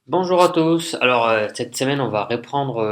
Bonjour à tous. Alors, cette semaine, on va reprendre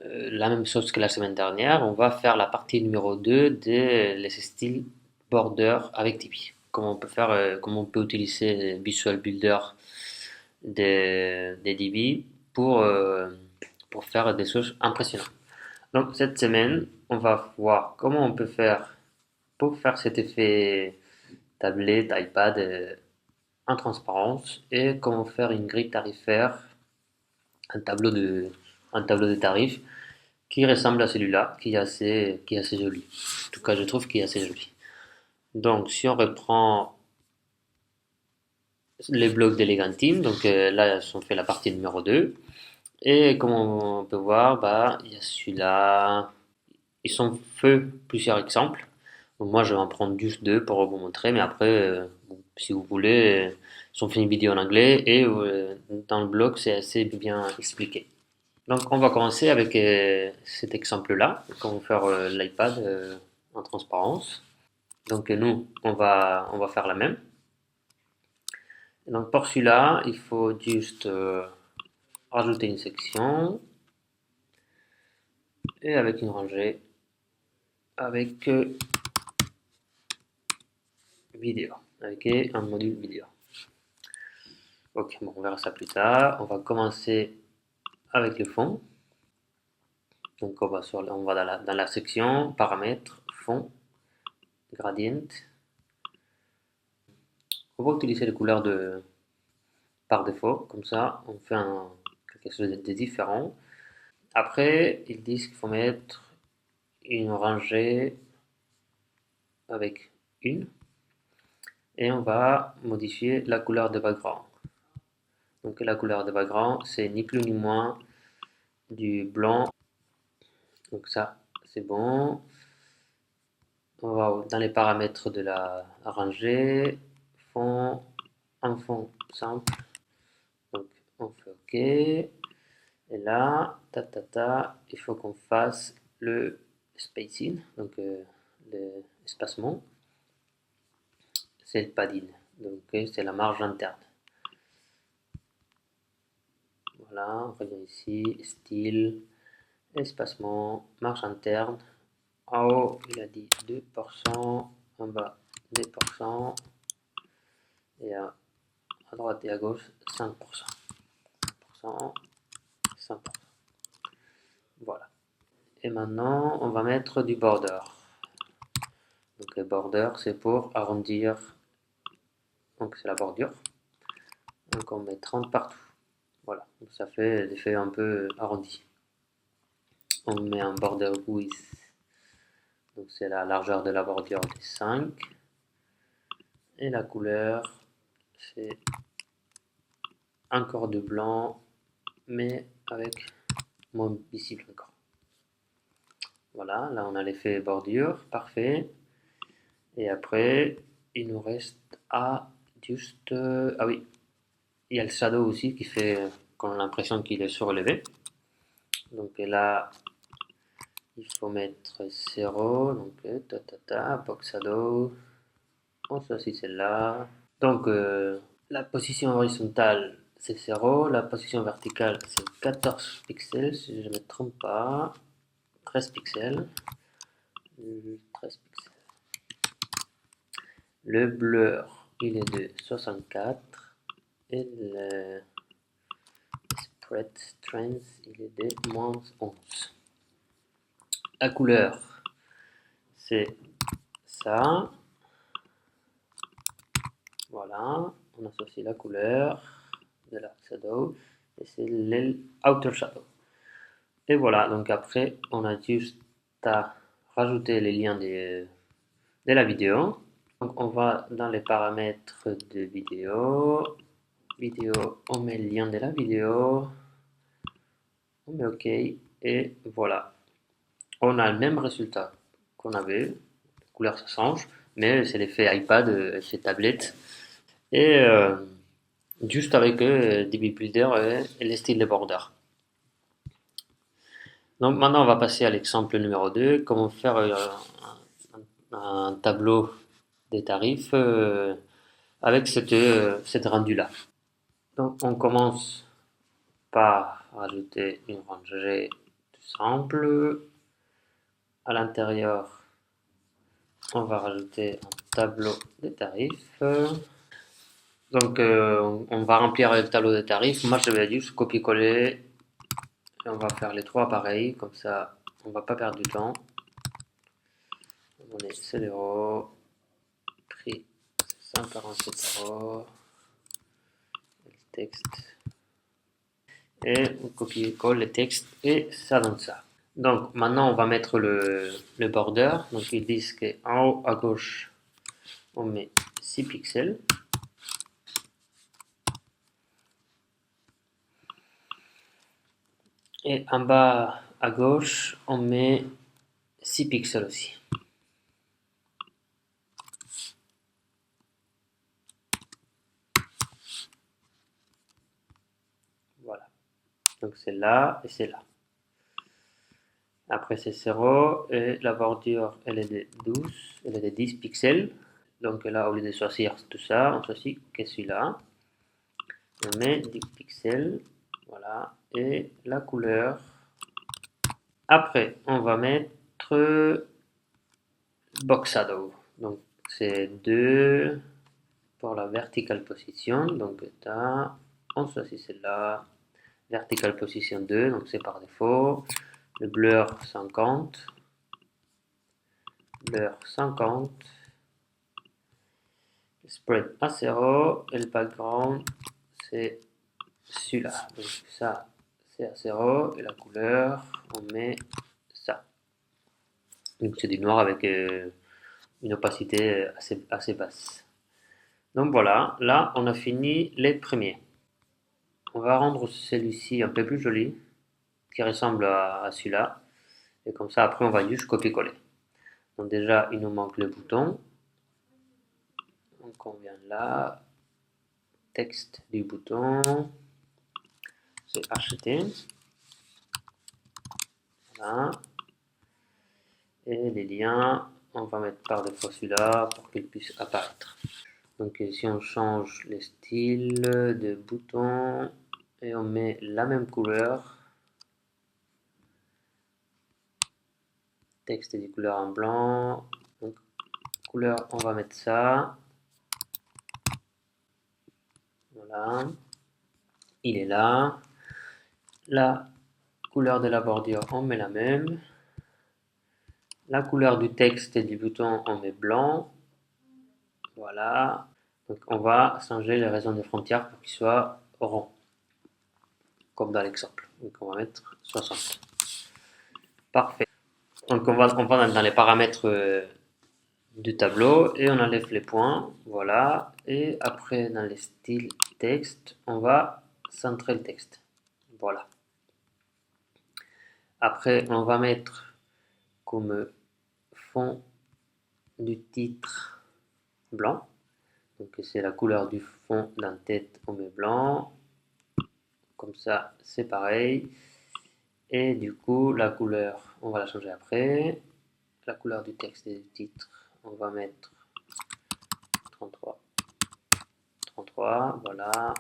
la même chose que la semaine dernière. On va faire la partie numéro 2 de les styles border avec Tipeee. Comment on peut faire, comment on peut utiliser Visual Builder de Divi pour faire des choses impressionnantes. Donc, cette semaine, on va voir comment on peut faire pour faire cet effet tablette, iPad en transparence et comment faire une grille tarifaire un tableau de, un tableau de tarifs qui ressemble à celui-là, qui est assez joli. En tout cas, je trouve qu'il est assez joli. Donc, si on reprend les blocs d'Elegantine, donc là, on fait la partie numéro 2. Et comme on peut voir, bah, il y a celui-là. Ils sont faits plusieurs exemples. Donc, moi, je vais en prendre juste deux pour vous montrer, mais après, si vous voulez, ils ont fait une vidéo en anglais et dans le blog, c'est assez bien expliqué. Donc, on va commencer avec cet exemple-là, comment faire l'iPad en transparence. Donc, nous, on va faire la même. Et donc, pour celui-là, il faut juste rajouter une section et avec une rangée avec vidéo, avec un module vidéo. Ok, bon, on verra ça plus tard. On va commencer avec le fond. Donc, on va dans la section paramètres, fond, gradient. On va utiliser les couleurs par défaut, comme ça on fait quelque chose de différent. Après, ils disent qu'il faut mettre une rangée avec une et on va modifier la couleur de background. Donc la couleur de background, c'est ni plus ni moins du blanc. Donc ça, c'est bon. On va dans les paramètres de la rangée, fond, un fond simple. Donc on fait OK. Et là, il faut qu'on fasse le spacing, donc l'espacement, c'est le padding, donc c'est la marge interne. Voilà, on revient ici, style, espacement, marge interne. En haut, il a dit 2%, en bas 2%, et à droite et à gauche 5%. 5%, 5%. Voilà. Et maintenant, on va mettre du border. Donc le border, c'est pour arrondir. Donc c'est la bordure. Donc on met 30 partout. Voilà, donc ça fait l'effet un peu arrondi. On met un border width. Donc c'est la largeur de la bordure des 5. Et la couleur, c'est encore de blanc, mais avec moins visible encore. Voilà, là on a l'effet bordure, parfait. Et après, il nous reste à juste... ah oui, il y a le shadow aussi qui fait qu'on a l'impression qu'il est surélevé. Donc là, il faut mettre 0. Donc box shadow. On choisit celle-là. Donc la position horizontale c'est 0. La position verticale c'est 14 pixels si je ne me trompe pas. 13 pixels. 13 pixels. Le blur il est de 64. Et le spread strength il est de moins 11. La couleur, c'est ça. Voilà, on associe la couleur de la shadow et c'est l'outer shadow. Et voilà, donc après, on a juste à rajouter les liens de la vidéo. Donc on va dans les paramètres de vidéo. Vidéo, on met le lien de la vidéo. On met OK. Et voilà. On a le même résultat qu'on avait. La couleur, ça change. Mais c'est l'effet iPad, effet tablette. Et juste avec DB Builder et les styles de border. Donc maintenant, on va passer à l'exemple numéro 2. Comment faire un tableau des tarifs avec cette rendu-là. Donc on commence. pas rajouter une rangée tout simple. À l'intérieur, on va rajouter un tableau de tarifs. Donc, on va remplir le tableau de tarifs. Moi, je vais juste copier-coller. Et on va faire les trois pareils. Comme ça, on va pas perdre du temps. On est 7 euros. Prix 147 euros. Le texte. Et on copie-colle le texte. Et ça donne ça. Donc, maintenant, on va mettre le border. Donc, ils disent qu'en haut à gauche, on met 6 pixels. Et en bas à gauche, on met 6 pixels aussi. Voilà. Donc c'est là et c'est là. Après c'est 0 et la bordure elle est de 12, elle est de 10 pixels. Donc là, au lieu de choisir tout ça, on choisit que celui-là. On met 10 pixels. Voilà. Et la couleur. Après, on va mettre Box Shadow. Donc c'est 2 pour la vertical position. Donc on choisit celle-là. Vertical position 2, donc c'est par défaut. Le blur 50. Blur 50. Le spread à 0. Et le background, c'est celui-là. Donc ça, c'est à 0. Et la couleur, on met ça. Donc c'est du noir avec une opacité assez basse. Donc voilà, là on a fini les premiers. On va rendre celui-ci un peu plus joli, qui ressemble à celui-là. Et comme ça, après, on va juste copier-coller. Donc déjà, il nous manque le bouton. Donc on vient là. Texte du bouton. C'est acheter. Voilà. Et les liens, on va mettre par défaut celui-là pour qu'il puisse apparaître. Donc ici, on change le style de bouton et on met la même couleur. Texte des couleurs en blanc. Donc, couleur, on va mettre ça. Voilà. Il est là. La couleur de la bordure, on met la même. La couleur du texte et du bouton, on met blanc. Voilà. Donc, on va changer les raisons des frontières pour qu'il soit rond. Comme dans l'exemple. Donc, on va mettre 60. Parfait. Donc, on va dans les paramètres du tableau et on enlève les points. Voilà. Et après, dans les styles texte, on va centrer le texte. Voilà. Après, on va mettre comme fond du titre blanc. Donc c'est la couleur du fond d'en-tête, on met blanc. Comme ça, c'est pareil. Et du coup, la couleur, on va la changer après. La couleur du texte et du titre, on va mettre 33. 33, voilà.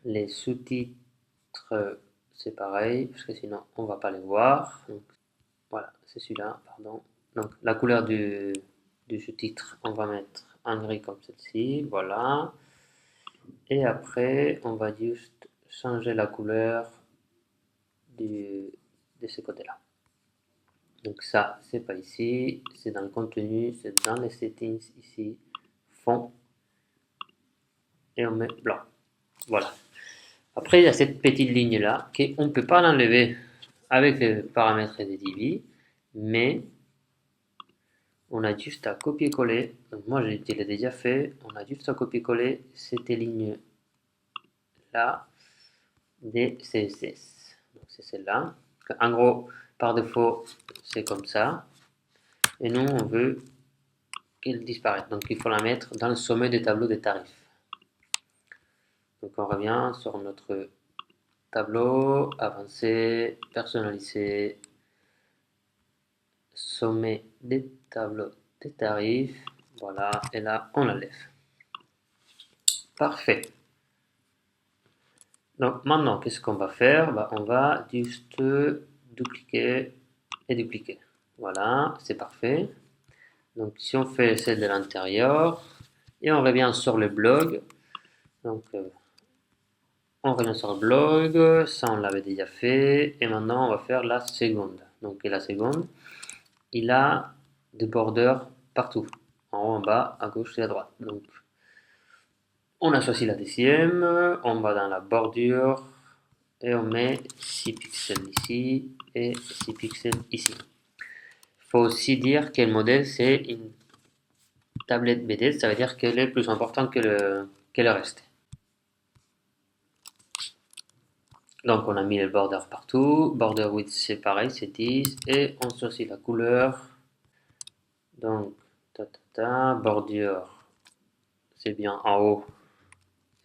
Les sous-titres, c'est pareil, parce que sinon, on va pas les voir. Donc, voilà, c'est celui-là, pardon. Donc, la couleur du sous-titre, on va mettre en gris comme celle-ci, voilà. Et après, on va juste changer la couleur de ce côté-là. Donc ça, c'est pas ici, c'est dans le contenu, c'est dans les settings ici, fond, et on met blanc. Voilà. Après, il y a cette petite ligne-là, qu'on ne peut pas l'enlever avec les paramètres de Divi, mais on a juste à copier-coller. Donc moi, je l'ai déjà fait. On a juste à copier-coller cette ligne-là des CSS. Donc c'est celle-là. En gros, par défaut, c'est comme ça. Et nous, on veut qu'elle disparaisse. Donc il faut la mettre dans le sommet des tableaux des tarifs. Donc on revient sur notre tableau, avancer, personnaliser, sommet des tableaux des tarifs. Voilà, et là, on l'enlève. Parfait. Donc maintenant, qu'est-ce qu'on va faire? Bah, on va juste dupliquer et dupliquer. Voilà, c'est parfait. Donc si on fait celle de l'intérieur et on revient sur le blog. Donc on revient sur le blog, ça on l'avait déjà fait. Et maintenant on va faire la seconde. Donc la seconde, il a des bordures partout. En haut, en bas, à gauche et à droite. Donc on a choisi la deuxième, on va dans la bordure et on met 6 pixels ici et 6 pixels ici. Il faut aussi dire que le modèle c'est une tablette BD, ça veut dire qu'elle est plus importante que le reste. Donc on a mis le border partout, border width c'est pareil, c'est 10 et on choisit la couleur. Donc bordure c'est bien en haut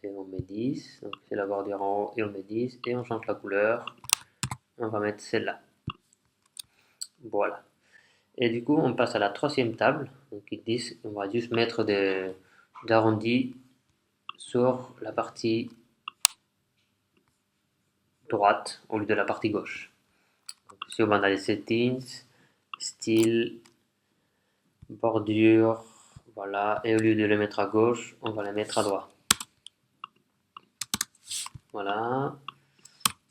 et on met 10, donc c'est la bordure en haut et on met 10 et on change la couleur, on va mettre celle-là. Voilà. Et du coup, on passe à la troisième table. Donc, ils disent on va juste mettre des arrondis sur la partie droite au lieu de la partie gauche. Donc, ici, on va dans les settings, style, bordure, voilà. Et au lieu de les mettre à gauche, on va les mettre à droite. Voilà.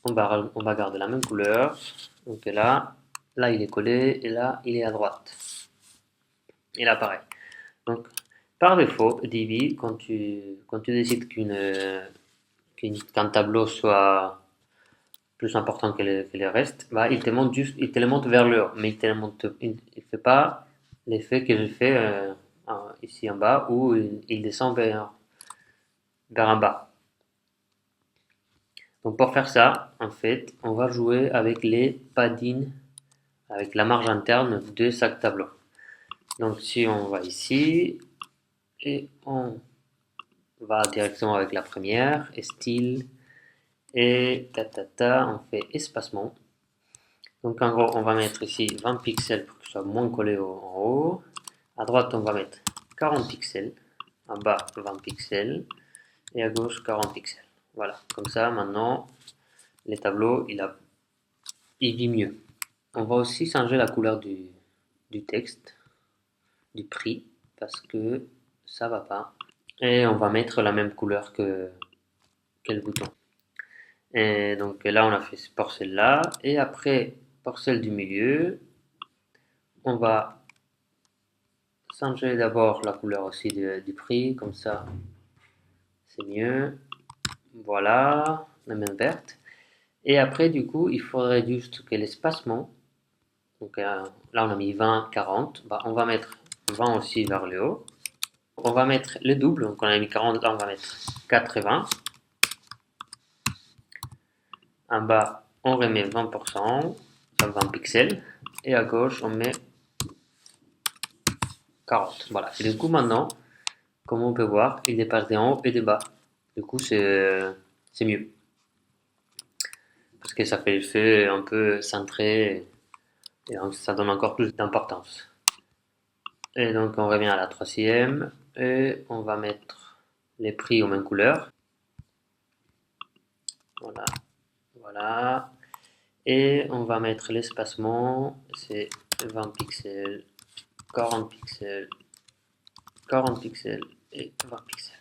On va garder la même couleur. Donc là, il est collé et là, il est à droite. Et là, pareil. Donc, par défaut, Divi, quand tu décides qu'un tableau soit plus important que le reste, bah, il te le monte vers le haut, mais il fait pas l'effet que je fais ici en bas où il descend vers en bas. Donc pour faire ça, en fait, on va jouer avec les paddings, avec la marge interne de chaque tableau. Donc si on va ici et on va directement avec la première, et style, et on fait espacement. Donc en gros, on va mettre ici 20 pixels pour que ce soit moins collé en haut. À droite, on va mettre 40 pixels. En bas, 20 pixels. Et à gauche, 40 pixels. Voilà, comme ça, maintenant, les tableaux, il vit mieux. On va aussi changer la couleur du texte, du prix, parce que ça va pas. Et on va mettre la même couleur que le bouton. Et donc là, on a fait pour celle-là. Et après, pour celle du milieu, on va changer d'abord la couleur aussi du prix, comme ça, c'est mieux. Voilà, la même verte. Et après, du coup, il faudrait juste que l'espacement, donc là, on a mis 20, 40, bah, on va mettre 20 aussi vers le haut. On va mettre le double, donc on a mis 40, là, on va mettre 80. En bas, on remet 20%, 20 pixels. Et à gauche, on met 40. Voilà. Et du coup, maintenant, comme on peut voir, il dépasse des haut et des bas. Du coup, c'est mieux. Parce que ça fait l'effet un peu centré et donc ça donne encore plus d'importance. Et donc, on revient à la troisième et on va mettre les prix aux mêmes couleurs. Voilà. Voilà. Et on va mettre l'espacement, c'est 20 pixels, 40 pixels, 40 pixels et 20 pixels.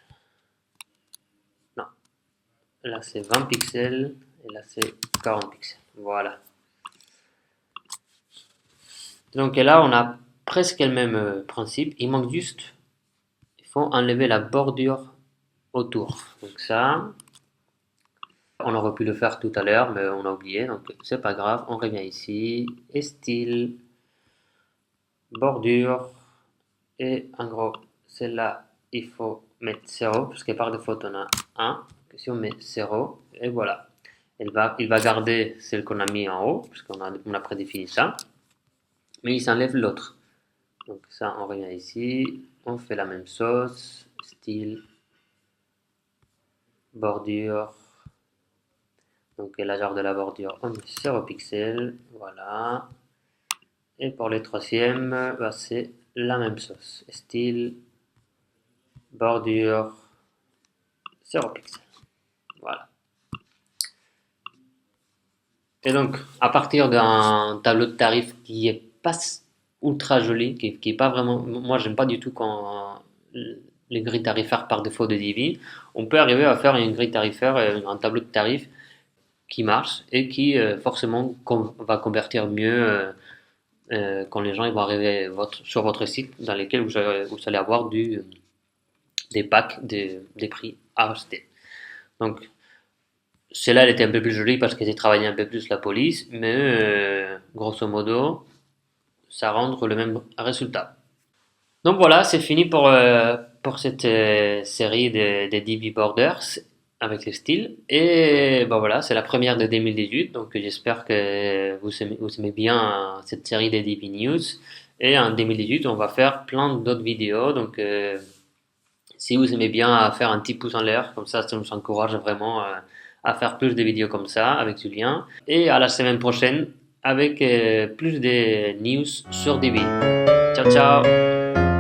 Non, là c'est 20 pixels et là c'est 40 pixels. Voilà. Donc là on a presque le même principe. Il manque juste, il faut enlever la bordure autour. Donc ça, on aurait pu le faire tout à l'heure, mais on a oublié. Donc c'est pas grave. On revient ici et style, bordure. Et en gros, celle-là, il faut mettre 0, parce que par défaut, on a 1. Si on met 0, et voilà. Il va garder celle qu'on a mis en haut, parce qu'on a prédéfini ça. Mais il s'enlève l'autre. Donc ça, on revient ici. On fait la même chose. Style, bordure. Donc la jarre de la bordure, on met 0 pixels. Voilà. Et pour les troisièmes, bah, c'est la même chose. Style, bordure, 0 pixels. Voilà. Et donc, à partir d'un tableau de tarifs qui est pas ultra joli, qui est pas vraiment, moi j'aime pas du tout quand les grilles tarifaires par défaut de Divi, on peut arriver à faire une grille tarifaire, un tableau de tarifs qui marche et qui forcément va convertir mieux quand les gens ils vont arriver sur votre site dans lesquels vous allez avoir des packs, des prix à acheter. Donc, celle-là, elle était un peu plus jolie parce qu'elle travaillait un peu plus la police, mais grosso modo, ça rend le même résultat. Donc voilà, c'est fini pour cette série des DB Borders avec les styles. Et ben voilà, c'est la première de 2018, donc j'espère que vous aimez bien cette série des DB News. Et en 2018, on va faire plein d'autres vidéos, donc si vous aimez bien faire un petit pouce en l'air, comme ça nous encourage vraiment à faire plus de vidéos comme ça avec Julien. Et à la semaine prochaine avec plus de news sur DB. Ciao, ciao!